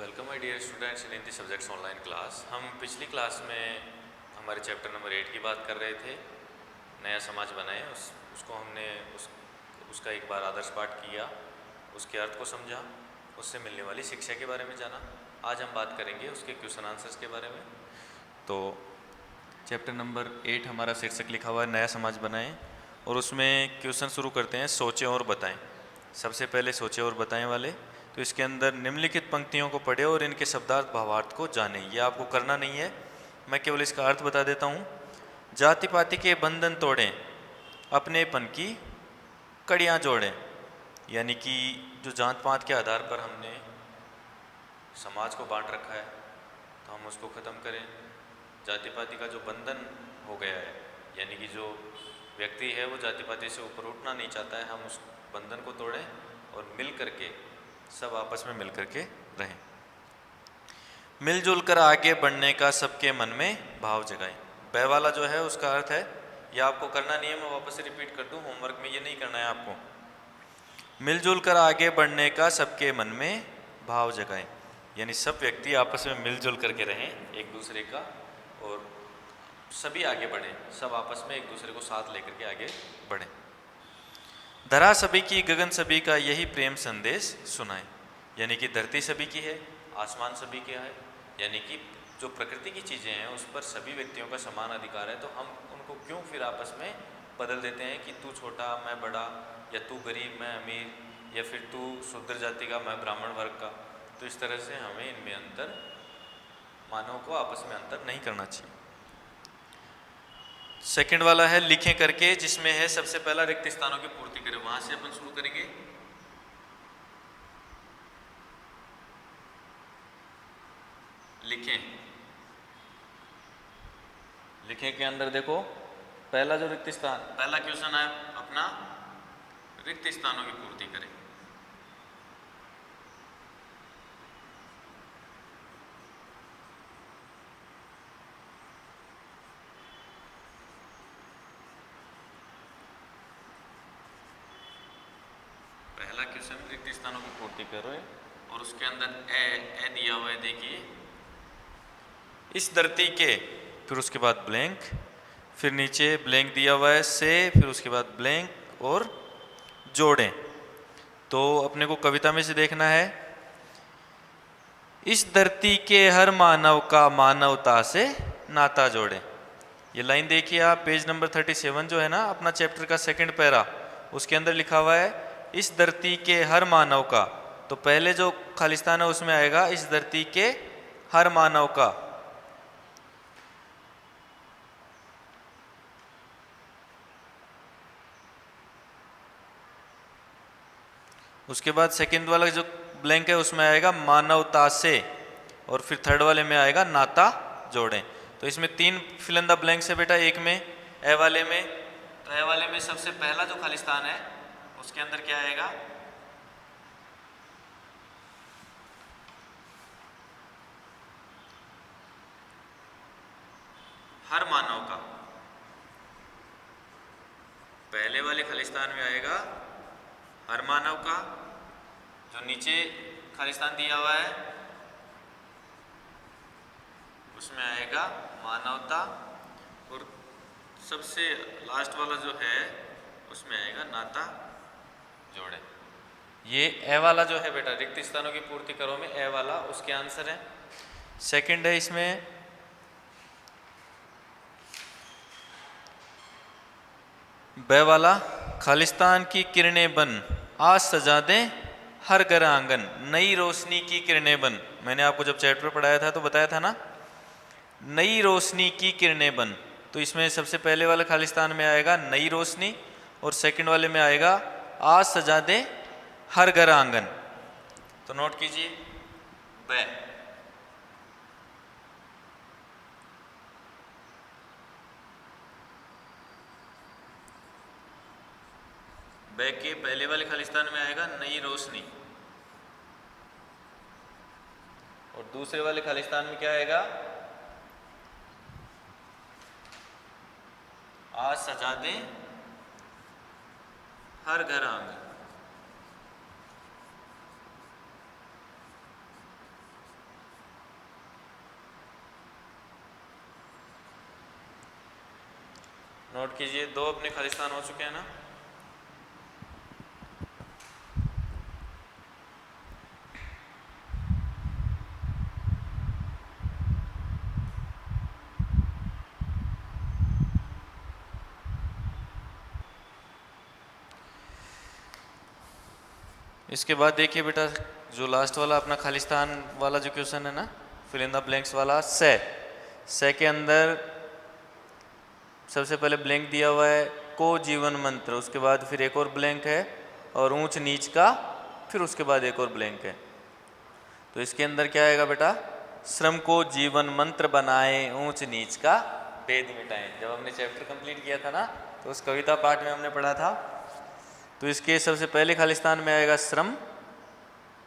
Welcome my dear students in Hindi subjects online class. हम पिछली class में हमारे चैप्टर नंबर 8 की बात कर रहे थे, नया समाज बनाएं। उसको हमने उसका एक बार आदर्श पाठ किया, उसके अर्थ को समझा, उससे मिलने वाली शिक्षा के बारे में जाना। आज हम बात करेंगे उसके क्वेश्चन आंसर्स के बारे में। तो चैप्टर नंबर 8 हमारा शीर्षक लिखा हुआ है नया समाज बनाएं, और उसमें क्वेश्चन शुरू करते हैं सोचें और बताएं। सबसे पहले सोचें और बताएं वाले, तो इसके अंदर निम्नलिखित पंक्तियों को पढ़े और इनके शब्दार्थ भावार्थ को जानें। ये आपको करना नहीं है, मैं केवल इसका अर्थ बता देता हूँ। जाति पाति के बंधन तोड़ें, अपनेपन की कड़ियाँ जोड़ें। यानी कि जो जात पात के आधार पर हमने समाज को बांट रखा है, तो हम उसको ख़त्म करें। जाति पाति का जो बंधन हो गया है, यानी कि जो व्यक्ति है वो जाति पाति से ऊपर उठना नहीं चाहता है, हम उस बंधन को तोड़ें और मिल करके सब आपस में मिल करके रहें। मिलजुल कर आगे बढ़ने का सबके मन में भाव जगाएं। बै वाला जो है उसका अर्थ है, ये आपको करना नहीं है, मैं वापस से रिपीट कर दूं, होमवर्क में ये नहीं करना है आपको। मिलजुल कर आगे बढ़ने का सबके मन में भाव जगाएं, यानी सब व्यक्ति आपस में मिलजुल करके रहें एक दूसरे का, और सभी आगे बढ़ें, सब आपस में एक दूसरे को साथ लेकर के आगे बढ़ें। धरा सभी की गगन सभी का यही प्रेम संदेश सुनाएं। यानी कि धरती सभी की है, आसमान सभी का है, यानी कि जो प्रकृति की चीज़ें हैं उस पर सभी व्यक्तियों का समान अधिकार है। तो हम उनको क्यों फिर आपस में बदल देते हैं कि तू छोटा मैं बड़ा, या तू गरीब मैं अमीर, या फिर तू शूद्र जाति का मैं ब्राह्मण वर्ग का। तो इस तरह से हमें इनमें अंतर, मानव को आपस में अंतर नहीं करना चाहिए। सेकंड वाला है लिखें करके, जिसमें है सबसे पहला रिक्त स्थानों की पूर्ति करें। वहां से अपन शुरू करेंगे। लिखें, लिखें के अंदर देखो पहला जो रिक्त स्थान, पहला क्वेश्चन है अपना, रिक्त स्थानों की पूर्ति करें। पहला क्वेश्चन रिक्त स्थानों की पूर्ति करो, और उसके अंदर ए दिया हुआ है, देखिए इस धरती के, फिर उसके बाद ब्लैंक, फिर नीचे ब्लैंक दिया हुआ है से, फिर उसके बाद ब्लैंक और जोड़ें। तो अपने को कविता में से देखना है, इस धरती के हर मानव का मानवता से नाता जोड़ें। ये लाइन देखिए आप, पेज नंबर 37 जो है ना अपना चैप्टर का सेकंड पैरा, उसके अंदर लिखा हुआ है इस धरती के हर मानव का। तो पहले जो खालिस्तान है उसमें आएगा इस धरती के हर मानव का। उसके बाद सेकंड वाला जो ब्लैंक है उसमें आएगा मानवता से, और फिर थर्ड वाले में आएगा नाता जोड़ें। तो इसमें 3 फिल इन द ब्लैंक्स है बेटा। एक में ए वाले में, तो ए वाले में सबसे पहला जो खालिस्तान है उसके अंदर क्या आएगा, हर मानव का। पहले वाले खालिस्तान में आएगा हर मानव का, जो नीचे खालिस्तान दिया हुआ है उसमें आएगा मानवता, और सबसे लास्ट वाला जो है उसमें आएगा नाता जोड़े। ये ए वाला जो है बेटा रिक्त स्थानों की पूर्ति करो में ए वाला उसके आंसर है। सेकंड है इसमें बे वाला, खालिस्तान की किरणें बन आज सजा दें हर घर आंगन, नई रोशनी की किरणें बन। मैंने आपको जब चैप्टर पढ़ाया था तो बताया था ना, नई रोशनी की किरणें बन। तो इसमें सबसे पहले वाले खालिस्तान में आएगा नई रोशनी, और सेकंड वाले में आएगा आज सजा दे हर घर आंगन। तो नोट कीजिए बै, बै के पहले वाले खालिस्तान में आएगा नई रोशनी, और दूसरे वाले खालिस्तान में क्या आएगा, आज सजा दें हर घर आंगन। नोट कीजिए, 2 अपने खालिस्तान हो चुके हैं ना। इसके बाद देखिए बेटा, जो लास्ट वाला अपना खालिस्तान वाला जो क्वेश्चन है ना, फिल इन द ब्लैंक्स वाला, से के अंदर सबसे पहले ब्लैंक दिया हुआ है को जीवन मंत्र, उसके बाद फिर एक और ब्लैंक है, और ऊंच नीच का, फिर उसके बाद एक और ब्लैंक है। तो इसके अंदर क्या आएगा बेटा, श्रम को जीवन मंत्र बनाए, ऊंच नीच का भेद मिटाएं। जब हमने चैप्टर कंप्लीट किया था ना, तो उस कविता पाठ में हमने पढ़ा था। तो इसके सबसे पहले खालिस्तान में आएगा श्रम,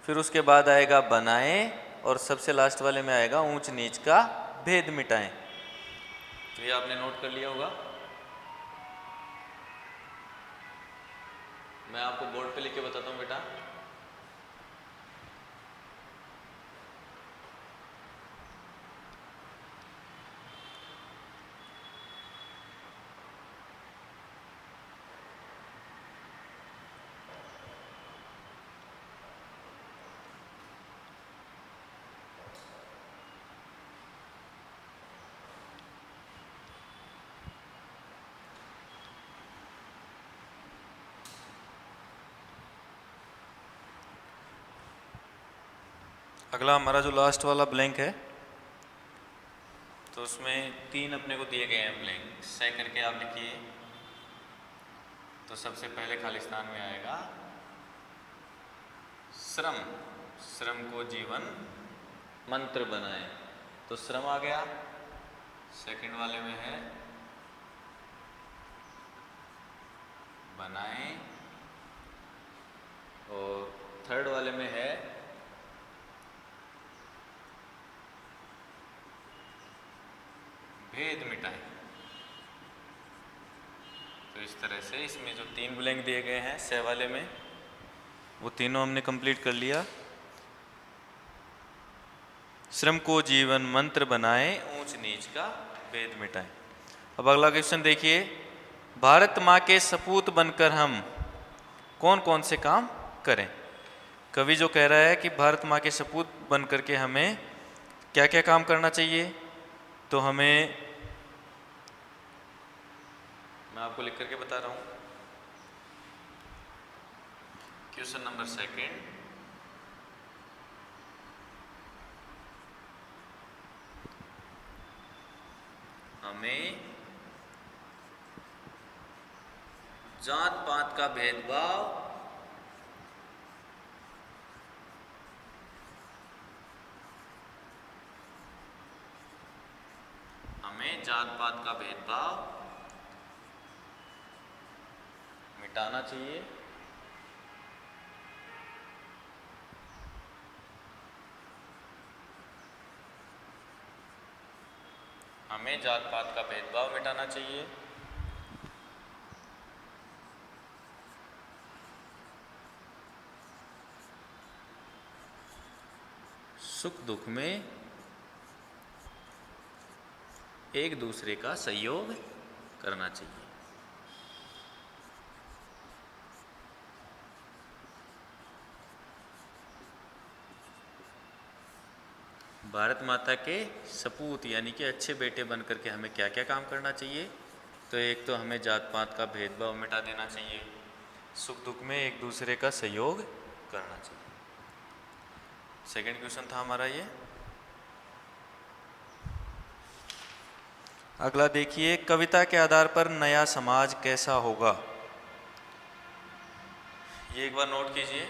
फिर उसके बाद आएगा बनाए, और सबसे लास्ट वाले में आएगा ऊंच नीच का भेद मिटाएं। तो ये आपने नोट कर लिया होगा। मैं आपको बोर्ड पे लिख के बताता हूँ बेटा। अगला हमारा जो लास्ट वाला ब्लैंक है, तो उसमें 3 अपने को दिए गए हैं ब्लैंक, से करके आप लिखिए। तो सबसे पहले खालिस्तान में आएगा श्रम, श्रम को जीवन मंत्र बनाए, तो श्रम आ गया। सेकंड वाले में है बनाए, और थर्ड वाले में है भेद मिटाएं। तो इस तरह से इसमें जो 3 ब्लैंक दिए गए हैं से वाले में, वो तीनों हमने कंप्लीट कर लिया। श्रम को जीवन मंत्र बनाए, ऊंच नीच का भेद मिटाएं। अब अगला क्वेश्चन देखिए, भारत माँ के सपूत बनकर हम कौन कौन से काम करें। कवि जो कह रहा है कि भारत माँ के सपूत बनकर के हमें क्या क्या काम करना चाहिए, तो हमें, मैं आपको लिख करके बता रहा हूं। क्वेश्चन नंबर 2, हमें जात पात का भेदभाव मिटाना चाहिए। हमें जात पात का भेदभाव मिटाना चाहिए। सुख दुख में एक दूसरे का सहयोग करना चाहिए। भारत माता के सपूत यानी कि अच्छे बेटे बनकर के हमें क्या क्या काम करना चाहिए, तो एक तो हमें जात पात का भेदभाव मिटा देना चाहिए, सुख दुख में एक दूसरे का सहयोग करना चाहिए। सेकंड क्वेश्चन था हमारा ये। अगला देखिए, कविता के आधार पर नया समाज कैसा होगा। ये एक बार नोट कीजिए।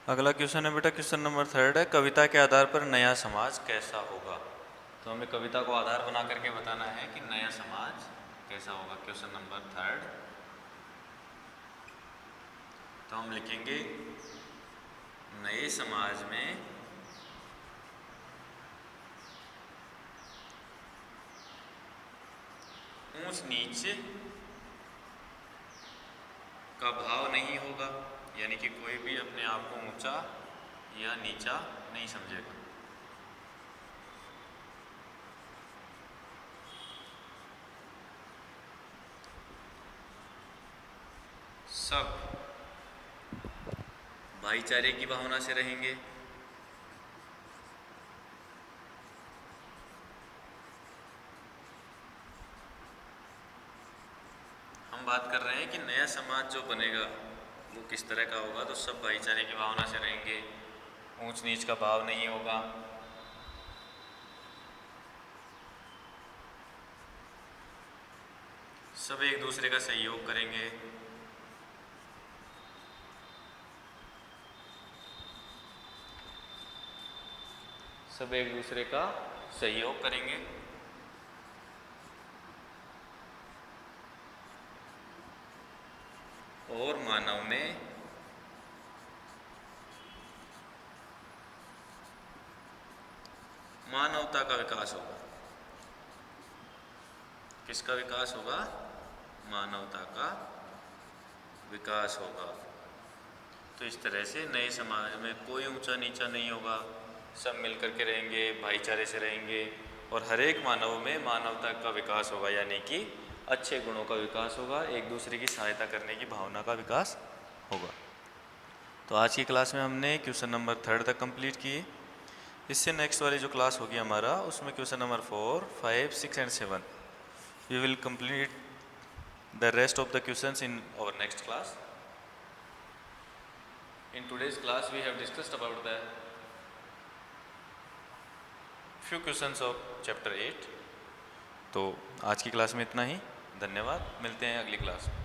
अगला क्वेश्चन है बेटा, क्वेश्चन नंबर 3 है, कविता के आधार पर नया समाज कैसा होगा। तो हमें कविता को आधार बना करके बताना है कि नया समाज कैसा होगा। क्वेश्चन नंबर 3, तो हम लिखेंगे नए समाज में ऊंच नीच का भाव नहीं होगा, यानी कि कोई भी अपने आप को ऊंचा या नीचा नहीं समझेगा। सब भाईचारे की भावना से रहेंगे। हम बात कर रहे हैं कि नया समाज जो बनेगा वो किस तरह का होगा। तो सब भाईचारे की भावना से रहेंगे, ऊंच नीच का भाव नहीं होगा, सब एक दूसरे का सहयोग करेंगे, सब एक दूसरे का सहयोग करेंगे, और मानव में मानवता का विकास होगा। किसका विकास होगा? मानवता का विकास होगा। तो इस तरह से नए समाज में कोई ऊंचा नीचा नहीं होगा, सब मिलकर के रहेंगे, भाईचारे से रहेंगे, और हर एक मानव में मानवता का विकास होगा, यानी कि अच्छे गुणों का विकास होगा, एक दूसरे की सहायता करने की भावना का विकास होगा। तो आज की क्लास में हमने क्वेश्चन नंबर 3 तक कंप्लीट किए। इससे नेक्स्ट वाली जो क्लास होगी हमारा, उसमें question number 4, 5, 6 and 7 we will complete the rest of the questions in our next class. In today's class we have discussed about the few questions of chapter 8. तो आज की क्लास में इतना ही। धन्यवाद, मिलते हैं अगली क्लास में।